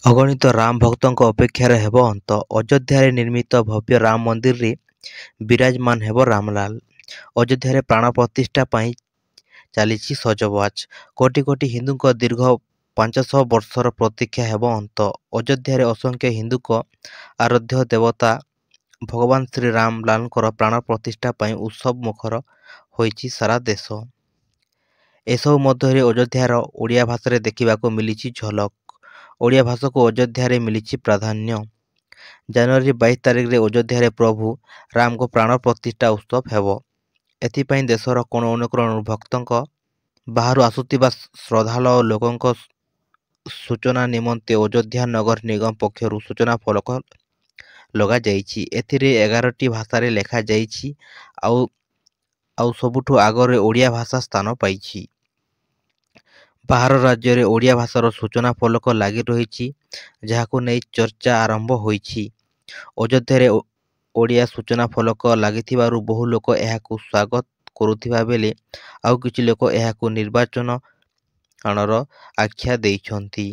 ଅଗଣିତ ରାମ ଭକ୍ତଙ୍କ ଅପେକ୍ଷାରେ ହେବ ଅନ୍ତ। ଅଯୋଧ୍ୟାରେ ନିର୍ମିତ ଭବ୍ୟ ରାମ ମନ୍ଦିରରେ ବିରାଜମାନ ହେବ ରାମଲାଲ। ଅଯୋଧ୍ୟାରେ ପ୍ରାଣ ପ୍ରତିଷ୍ଠା ପାଇଁ ଚାଲିଛି ସଜବାଜ। କୋଟି କୋଟି ହିନ୍ଦୁଙ୍କ ଦୀର୍ଘ 500 ବର୍ଷର ପ୍ରତୀକ୍ଷା ହେବ ଅନ୍ତ। ଅଯୋଧ୍ୟାରେ ଅସଂଖ୍ୟ ହିନ୍ଦୁଙ୍କ ଆରାଧ୍ୟ ଦେବତା ଭଗବାନ ଶ୍ରୀରାମଲାଲଙ୍କର ପ୍ରାଣ ପ୍ରତିଷ୍ଠା ପାଇଁ ଉତ୍ସବ ମୁଖର ହୋଇଛି ସାରା ଦେଶ। ଏସବୁ ମଧ୍ୟରେ ଅଯୋଧ୍ୟାର ଓଡ଼ିଆ ଭାଷାରେ ଦେଖିବାକୁ ମିଳିଛି ଝଲକ। ଓଡ଼ିଆ ଭାଷାକୁ ଅଯୋଧ୍ୟାରେ ମିଳିଛି ପ୍ରାଧାନ୍ୟ। ଜାନୁଆରୀ 22 ତାରିଖରେ ଅଯୋଧ୍ୟାରେ ପ୍ରଭୁ ରାମଙ୍କ ପ୍ରାଣ ପ୍ରତିଷ୍ଠା ଉତ୍ସବ ହେବ। ଏଥିପାଇଁ ଦେଶର କୋଣ ଅନୁକୋଣରୁ ଭକ୍ତଙ୍କ ବାହାରୁ ଆସୁଥିବା ଶ୍ରଦ୍ଧାଳୁ ଲୋକଙ୍କ ସୂଚନା ନିମନ୍ତେ ଅଯୋଧ୍ୟା ନଗର ନିଗମ ପକ୍ଷରୁ ସୂଚନା ଫଳକ ଲଗାଯାଇଛି। ଏଥିରେ 11ଟି ଭାଷାରେ ଲେଖାଯାଇଛି। ଆଉ ସବୁଠୁ ଆଗରେ ଓଡ଼ିଆ ଭାଷା ସ୍ଥାନ ପାଇଛି। ବାହାର ରାଜ୍ୟରେ ଓଡ଼ିଆ ଭାଷାର ସୂଚନା ଫଳକ ଲାଗି ରହିଛି, ଯାହାକୁ ନେଇ ଚର୍ଚ୍ଚା ଆରମ୍ଭ ହୋଇଛି। ଅଯୋଧ୍ୟାରେ ଓଡ଼ିଆ ସୂଚନା ଫଳକ ଲାଗିଥିବାରୁ ବହୁ ଲୋକ ଏହାକୁ ସ୍ୱାଗତ କରୁଥିବା ବେଳେ ଆଉ କିଛି ଲୋକ ଏହାକୁ ନିର୍ବାଚନର ଆଖ୍ୟା ଦେଇଛନ୍ତି।